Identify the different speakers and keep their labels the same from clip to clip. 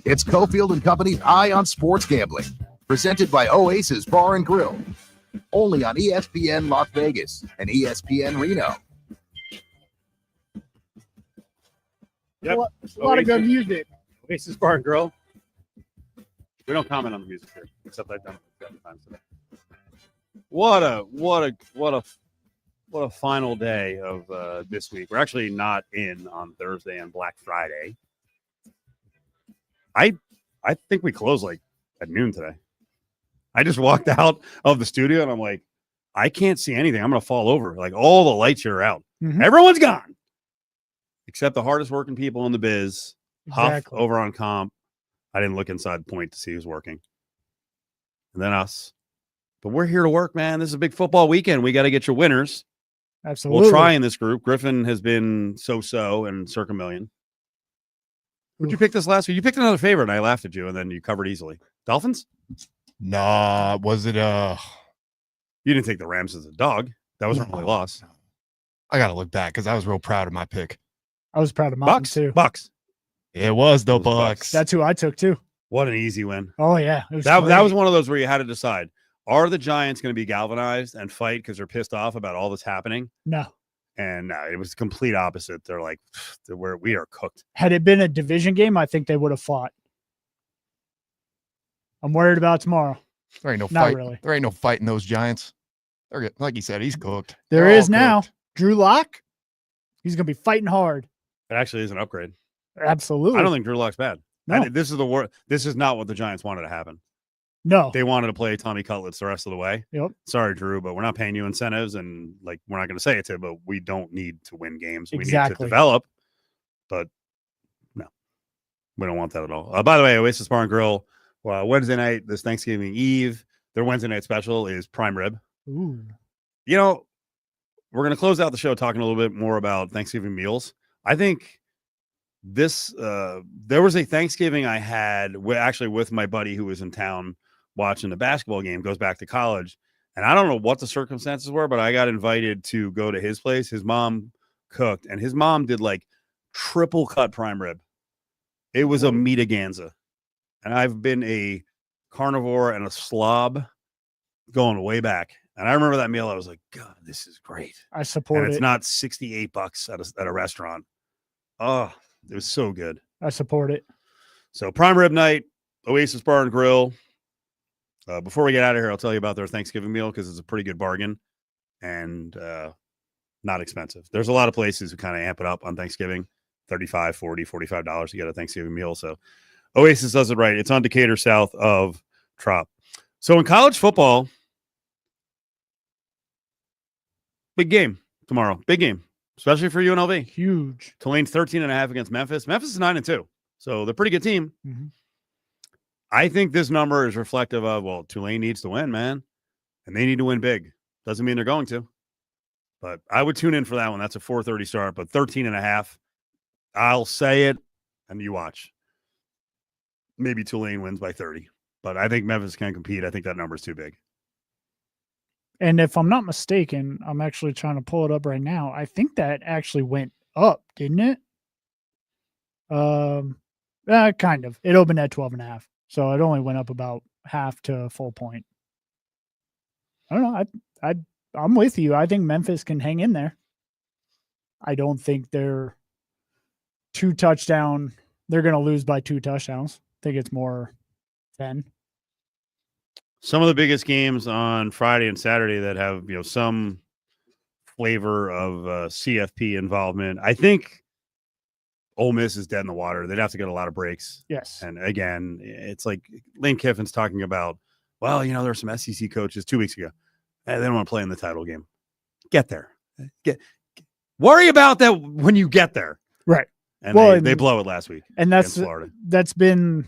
Speaker 1: It's Cofield and Company's Eye on Sports Gambling, presented by Oasis Bar and Grill, only on ESPN Las Vegas and ESPN Reno.
Speaker 2: Yep.
Speaker 3: A lot of good music.
Speaker 2: Oasis Bar and Grill. We don't comment on the music here, except I've done it 7 times today. What a final day of this week. We're actually not in on Thursday and Black Friday. I think we closed like at noon today. I just walked out of the studio and I'm like, I can't see anything. I'm gonna fall over. Like all the lights are out.
Speaker 3: Mm-hmm.
Speaker 2: Everyone's gone. Except the hardest working people in the biz.
Speaker 3: Exactly.
Speaker 2: Huff over on comp. I didn't look inside the point to see who's working. And then us. But we're here to work, man. This is a big football weekend. We got to get your winners.
Speaker 3: Absolutely.
Speaker 2: We'll try in this group. Griffin has been so-so and circa million. Would you pick this last week? You picked another favorite, and I laughed at you, and then you covered easily. Dolphins?
Speaker 4: Nah, was it
Speaker 2: You didn't take the Rams as a dog. That was our only loss.
Speaker 4: I gotta look back because I was real proud of my pick.
Speaker 3: I was proud of mine too.
Speaker 2: Bucks.
Speaker 4: It was the
Speaker 2: It was
Speaker 4: Bucks.
Speaker 3: That's who I took too.
Speaker 2: What an easy win.
Speaker 3: Oh yeah, it was
Speaker 2: That
Speaker 3: great.
Speaker 2: was one of those where you had to decide: are the Giants going to be galvanized and fight because they're pissed off about all that's happening?
Speaker 3: No.
Speaker 2: And it was the complete opposite. They're like, we are cooked.
Speaker 3: Had it been a division game, I think they would have fought. I'm worried about tomorrow.
Speaker 4: There ain't no
Speaker 3: Not
Speaker 4: fight.
Speaker 3: really.
Speaker 4: There ain't no fight in those Giants. They're like you said, he's cooked.
Speaker 3: There
Speaker 4: They're
Speaker 3: is
Speaker 4: all
Speaker 3: now.
Speaker 4: cooked.
Speaker 3: Drew Lock. He's gonna be fighting hard.
Speaker 2: It actually is an upgrade.
Speaker 3: Absolutely.
Speaker 2: I don't think Drew Lock's bad.
Speaker 3: No.
Speaker 2: This is the war. This is not what the Giants wanted to happen.
Speaker 3: No.
Speaker 2: They wanted to play Tommy Cutlets the rest of the way.
Speaker 3: Yep.
Speaker 2: Sorry, Drew, but we're not paying you incentives, and like we're not going to say it to, but we don't need to win games. We need to
Speaker 3: Exactly.
Speaker 2: develop, but no, we don't want that at all. By the way, Oasis Bar and Grill, Wednesday night, this Thanksgiving Eve, their Wednesday night special is prime rib.
Speaker 3: Ooh.
Speaker 2: You know, we're going to close out the show talking a little bit more about Thanksgiving meals. I think this, there was a Thanksgiving I had actually with my buddy who was in town watching the basketball game, goes back to college. And I don't know what the circumstances were, but I got invited to go to his place. His mom cooked, and his mom did like triple cut prime rib. It was a meataganza. And I've been a carnivore and a slob going way back. And I remember that meal. I was like, God, this is great.
Speaker 3: I support
Speaker 2: And it's
Speaker 3: it.
Speaker 2: not $68 at a restaurant. Oh, it was so good.
Speaker 3: I support it.
Speaker 2: So prime rib night, Oasis Bar and Grill. Before we get out of here, I'll tell you about their Thanksgiving meal because it's a pretty good bargain and not expensive. There's a lot of places who kind of amp it up on Thanksgiving, $35, $40, $45 to get a Thanksgiving meal. So Oasis does it right. It's on Decatur, south of Trop. So in college football, big game tomorrow. Big game, especially for UNLV.
Speaker 3: Huge.
Speaker 2: Tulane's 13.5 against Memphis. Memphis is 9-2, so they're a pretty good team.
Speaker 3: Mm-hmm.
Speaker 2: I think this number is reflective of, well, Tulane needs to win, man, and they need to win big. Doesn't mean they're going to, but I would tune in for that one. That's a 4:30 start, but 13.5. I'll say it, and you watch. Maybe Tulane wins by 30, but I think Memphis can compete. I think that number is too big.
Speaker 3: And if I'm not mistaken, I'm actually trying to pull it up right now. I think that actually went up, didn't it? Kind of. It opened at 12.5. So it only went up about half to a full point. I don't know. I'm with you. I think Memphis can hang in there. I don't think they're 2 touchdown. They're going to lose by 2 touchdowns. I think it's more 10.
Speaker 2: Some of the biggest games on Friday and Saturday that have, some flavor of CFP involvement. I think Ole Miss is dead in the water. They'd have to get a lot of breaks.
Speaker 3: Yes.
Speaker 2: And again, it's like Lane Kiffin's talking about, well, there were some SEC coaches 2 weeks ago. They don't want to play in the title game. Get there. Worry about that when you get there.
Speaker 3: Right.
Speaker 2: And
Speaker 3: well,
Speaker 2: they blow it last week.
Speaker 3: And
Speaker 2: against Florida.
Speaker 3: That's been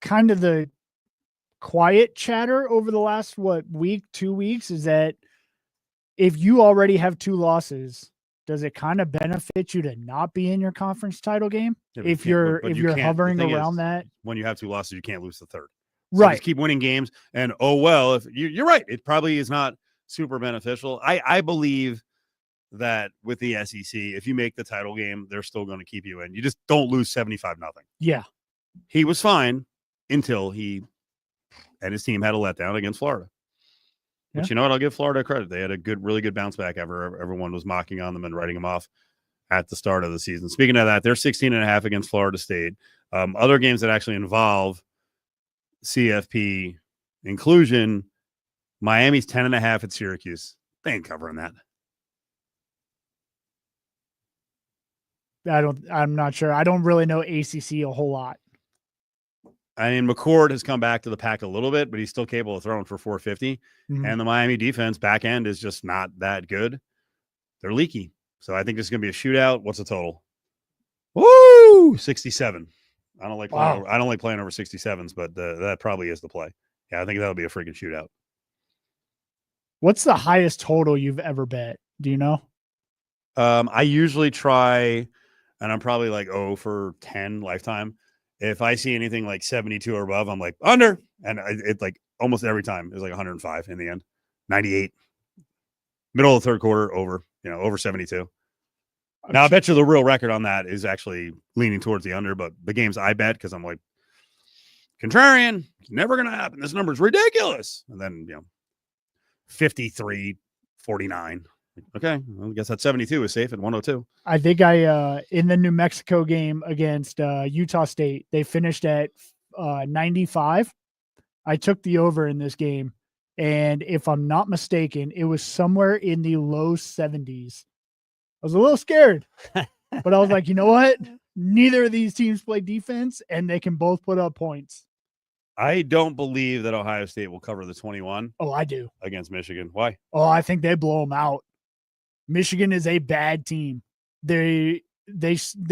Speaker 3: kind of the quiet chatter over the last, week, 2 weeks, is that if you already have 2 losses, does it kind of benefit you to not be in your conference title game?
Speaker 2: Yeah,
Speaker 3: if you're hovering
Speaker 2: the thing
Speaker 3: around
Speaker 2: is,
Speaker 3: that,
Speaker 2: when you have 2 losses, you can't lose the third. So
Speaker 3: right?
Speaker 2: Just keep winning games, and if you're right, it probably is not super beneficial. I believe that with the SEC, if you make the title game, they're still going to keep you in. You just don't lose 75-0.
Speaker 3: Yeah,
Speaker 2: He was fine until he and his team had a letdown against Florida. Which,
Speaker 3: Yeah.
Speaker 2: you know what? I'll give Florida credit. They had a really good bounce back after everyone was mocking on them and writing them off at the start of the season. Speaking of that, they're 16.5 against Florida State. Other games that actually involve CFP inclusion, Miami's 10.5 at Syracuse. They ain't covering that.
Speaker 3: I'm not sure. I don't really know ACC a whole lot.
Speaker 2: I mean, McCord has come back to the pack a little bit, but he's still capable of throwing for 450.
Speaker 3: Mhm.
Speaker 2: And the Miami defense back end is just not that good. They're leaky. So I think this is going to be a shootout. What's the total? Woo! 67. I don't like playing over 67s, but that probably is the play. Yeah, I think that'll be a freaking shootout.
Speaker 3: What's the highest total you've ever bet? Do you know?
Speaker 2: I usually try, and I'm probably like 0 for 10 lifetime. If I see anything like 72 or above, I'm like under, and it like almost every time is like 105 in the end. 98. Middle of the third quarter, over 72. Now, I bet you the real record on that is actually leaning towards the under, but the games I bet, because I'm like, contrarian, it's never going to happen. This number's ridiculous. And then, 53, 49. Okay, well, I guess that 72 is safe at 102.
Speaker 3: I think in the New Mexico game against Utah State, they finished at 95. I took the over in this game, and if I'm not mistaken, it was somewhere in the low 70s. I was a little scared, but I was like, you know what? Neither of these teams play defense, and they can both put up points.
Speaker 2: I don't believe that Ohio State will cover the 21.
Speaker 3: Oh, I do.
Speaker 2: Against Michigan. Why?
Speaker 3: Oh, I think they blow them out. Michigan is a bad team. They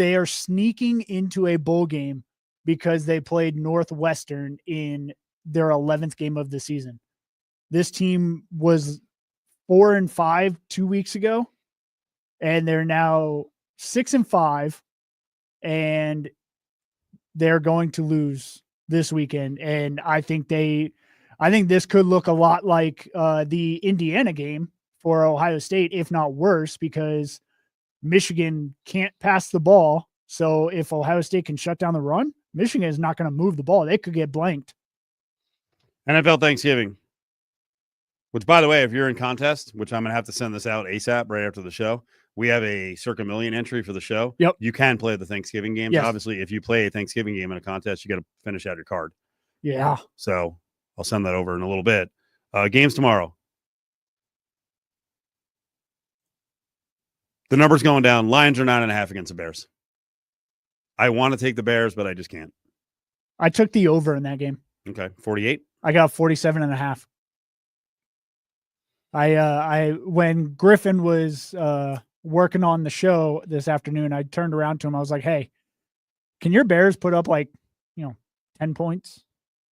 Speaker 3: are sneaking into a bowl game because they played Northwestern in their 11th game of the season. This team was 4-5 2 weeks ago, and they're now 6-5, and they're going to lose this weekend. And I think this could look a lot like the Indiana game for Ohio State, if not worse, because Michigan can't pass the ball. So if Ohio State can shut down the run, Michigan is not going to move the ball. They could get blanked.
Speaker 2: NFL Thanksgiving, which, by the way, if you're in contest, which I'm going to have to send this out ASAP right after the show, we have a Circa Million entry for the show.
Speaker 3: Yep.
Speaker 2: You can play the Thanksgiving games.
Speaker 3: Yes.
Speaker 2: Obviously, if you play a Thanksgiving game in a contest, you got to finish out your card.
Speaker 3: Yeah.
Speaker 2: So I'll send that over in a little bit. Games tomorrow. The number's going down. Lions are 9.5 against the Bears. I want to take the Bears, but I just can't.
Speaker 3: I took the over in that game.
Speaker 2: Okay. 48.
Speaker 3: I got 47.5. When Griffin was working on the show this afternoon, I turned around to him. I was like, hey, can your Bears put up 10 points,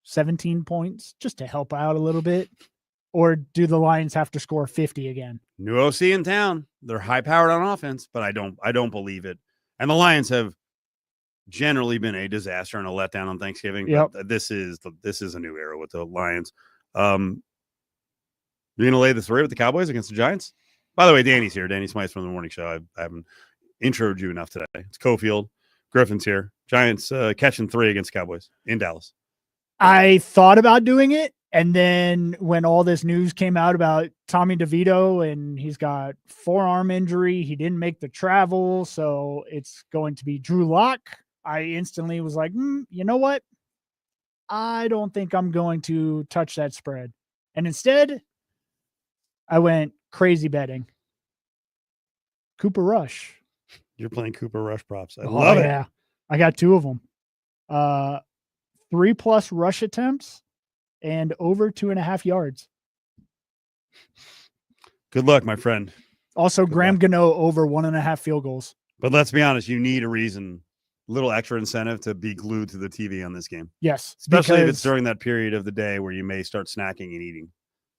Speaker 3: 17 points just to help out a little bit? Or do the Lions have to score 50 again?
Speaker 2: New OC in town. They're high powered on offense, but I don't believe it. And the Lions have generally been a disaster and a letdown on Thanksgiving.
Speaker 3: Yep.
Speaker 2: But this is a new era with the Lions. You're gonna lay the 3 with the Cowboys against the Giants? By the way, Danny's here. Danny Smyth from the morning show. I haven't introed you enough today. It's Cofield. Griffin's here. Giants catching 3 against Cowboys in Dallas.
Speaker 3: I thought about doing it. And then when all this news came out about Tommy DeVito and he's got forearm injury, he didn't make the travel, so it's going to be Drew Lock. I instantly was like, you know what? I don't think I'm going to touch that spread. And instead, I went crazy betting. Cooper Rush.
Speaker 2: You're playing Cooper Rush props. I love it.
Speaker 3: Yeah. I got 2 of them. 3+ rush attempts and over 2.5 yards.
Speaker 2: Good luck, my friend.
Speaker 3: Also, Graham Gano over 1.5 field goals.
Speaker 2: But let's be honest, you need a reason, little extra incentive to be glued to the TV on this game.
Speaker 3: Yes.
Speaker 2: Especially if it's during that period of the day where you may start snacking and eating.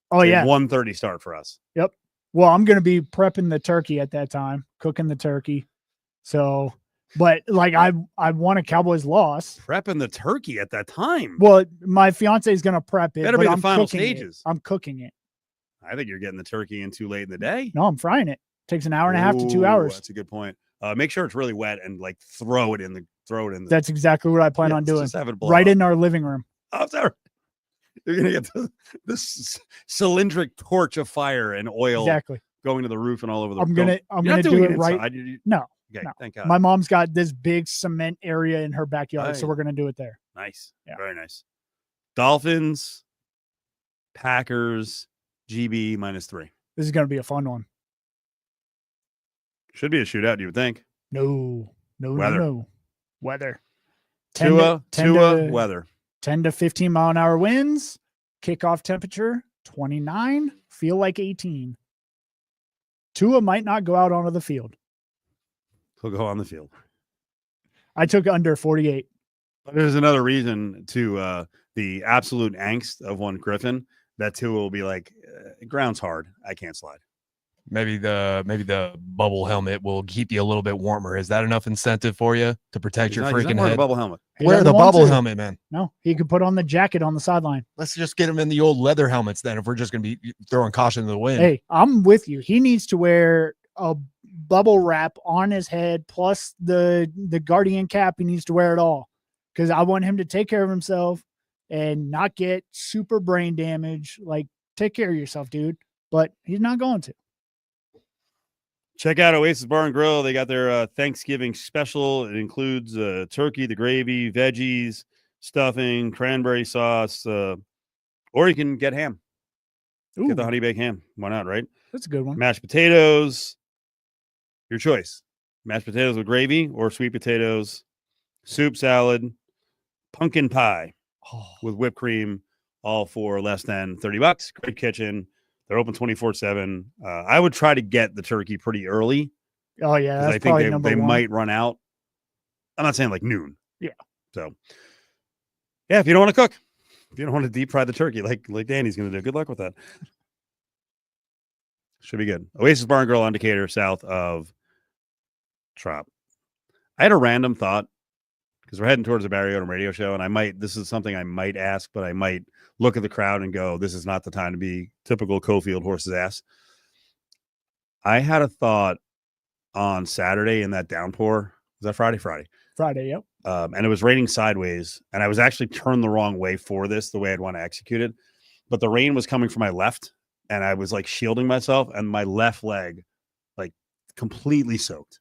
Speaker 3: Oh, yeah.
Speaker 2: 1:30 start for us.
Speaker 3: Yep. Well, I'm going to be prepping the turkey at that time, cooking the turkey. So, but I want a Cowboys loss.
Speaker 2: Prepping the turkey at that time.
Speaker 3: Well, my fiance is going to prep it.
Speaker 2: Better be
Speaker 3: but
Speaker 2: the
Speaker 3: I'm
Speaker 2: final
Speaker 3: cooking
Speaker 2: stages.
Speaker 3: I'm cooking it.
Speaker 2: I think you're getting the turkey in too late in the day.
Speaker 3: No, I'm frying it. Takes an hour and a half to 2 hours.
Speaker 2: That's a good point. Make sure it's really wet and throw it in the throw it in.
Speaker 3: That's exactly what I plan on doing.
Speaker 2: Just have it blow
Speaker 3: Right
Speaker 2: up.
Speaker 3: in our living room.
Speaker 2: Oh, sorry. You're gonna get this cylindric torch of fire and oil
Speaker 3: Exactly.
Speaker 2: going to the roof and all over the.
Speaker 3: I'm gonna do it right. No.
Speaker 2: Okay,
Speaker 3: No.
Speaker 2: thank God.
Speaker 3: My mom's got this big cement area in her backyard, so
Speaker 2: Aye.
Speaker 3: we're gonna do it there.
Speaker 2: Nice.
Speaker 3: Yeah.
Speaker 2: Very nice. Dolphins, Packers, GB -3.
Speaker 3: This is gonna be a fun one.
Speaker 2: Should be a shootout, you would think.
Speaker 3: No.
Speaker 2: Weather.
Speaker 3: Weather.
Speaker 2: Tua, weather.
Speaker 3: 10 to 15 mile an hour winds. Kickoff temperature 29. Feel like 18. Tua might not go out onto the field.
Speaker 2: He'll go on the field.
Speaker 3: I took under 48.
Speaker 2: But there's another reason to the absolute angst of one Griffin that Tua will be like, ground's hard. I can't slide.
Speaker 4: Maybe the bubble helmet will keep you a little bit warmer. Is that enough incentive for you to protect your freaking
Speaker 2: wearing
Speaker 4: head?
Speaker 2: a bubble helmet.
Speaker 3: He
Speaker 4: Wear
Speaker 3: doesn't
Speaker 4: the
Speaker 3: want
Speaker 4: bubble
Speaker 3: to.
Speaker 4: helmet, man.
Speaker 3: No, he could put on the jacket on the sideline.
Speaker 4: Let's just get him in the old leather helmets then if we're just going to be throwing caution to the wind.
Speaker 3: Hey, I'm with you. He needs to wear a bubble wrap on his head plus the guardian cap. He needs to wear it all because I want him to take care of himself and not get super brain damage. Like, take care of yourself, dude. But he's not going to.
Speaker 2: Check out Oasis Bar and Grill. They got their Thanksgiving special. It includes turkey, the gravy, veggies, stuffing, cranberry sauce, or you can get ham.
Speaker 3: Ooh,
Speaker 2: Get the honey baked ham. Why not, right?
Speaker 3: that's a good one.
Speaker 2: Mashed potatoes. Your choice. Mashed potatoes with gravy or sweet potatoes, soup, salad, pumpkin pie with whipped cream, all for less than $30. Great kitchen. They're open 24/7. I would try to get the turkey pretty early.
Speaker 3: Oh yeah, that's
Speaker 2: I think
Speaker 3: probably number
Speaker 2: they
Speaker 3: one.
Speaker 2: might run out. I'm not saying like noon.
Speaker 3: Yeah.
Speaker 2: So, yeah, if you don't want to cook, if you don't want to deep fry the turkey like Danny's going to do, good luck with that. Should be good. Oasis Bar and Grill on Decatur, south of Trop. I had a random thought because we're heading towards the Barry Odom radio show, and this is something I might ask, but I might look at the crowd and go, this is not the time to be typical Cofield horse's ass. I had a thought on Saturday in that downpour. Was that Friday?
Speaker 3: Friday, yep.
Speaker 2: And it was raining sideways, and I was actually turned the wrong way for this, the way I'd want to execute it. But the rain was coming from my left, and I was like shielding myself, and my left leg like completely soaked.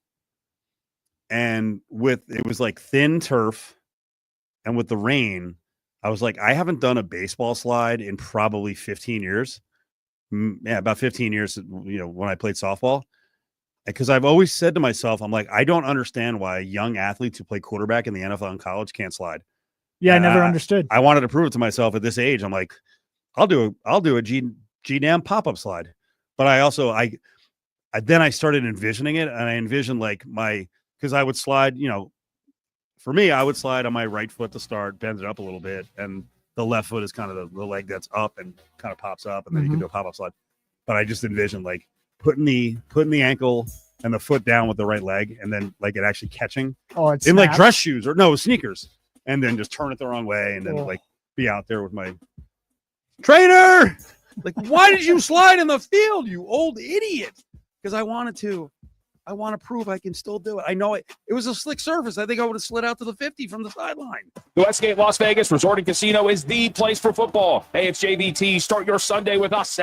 Speaker 2: And it was like thin turf, and with the rain, I was like, I haven't done a baseball slide in probably 15 years. Yeah, about 15 years, when I played softball. Because I've always said to myself, I'm like, I don't understand why young athletes who play quarterback in the NFL and college can't slide.
Speaker 3: Yeah,
Speaker 2: And
Speaker 3: I never understood.
Speaker 2: I wanted to prove it to myself at this age. I'm like, I'll do a G-Dam pop-up slide. But then I started envisioning it, and I envisioned because I would slide, for me, I would slide on my right foot to start, bend it up a little bit, and the left foot is kind of the leg that's up and kind of pops up, and then you can do a pop-up slide. But I just envisioned putting the ankle and the foot down with the right leg, and then it actually catching
Speaker 3: It's
Speaker 2: in dress shoes or sneakers, and then just turn it the wrong way, and then be out there with my trainer. Why did you slide in the field, you old idiot? Because I wanted to. I want to prove I can still do it. I know it was a slick surface. I think I would have slid out to the 50 from the sideline.
Speaker 5: The Westgate Las Vegas Resort and Casino is the place for football. Hey, it's JVT. Start your Sunday with us.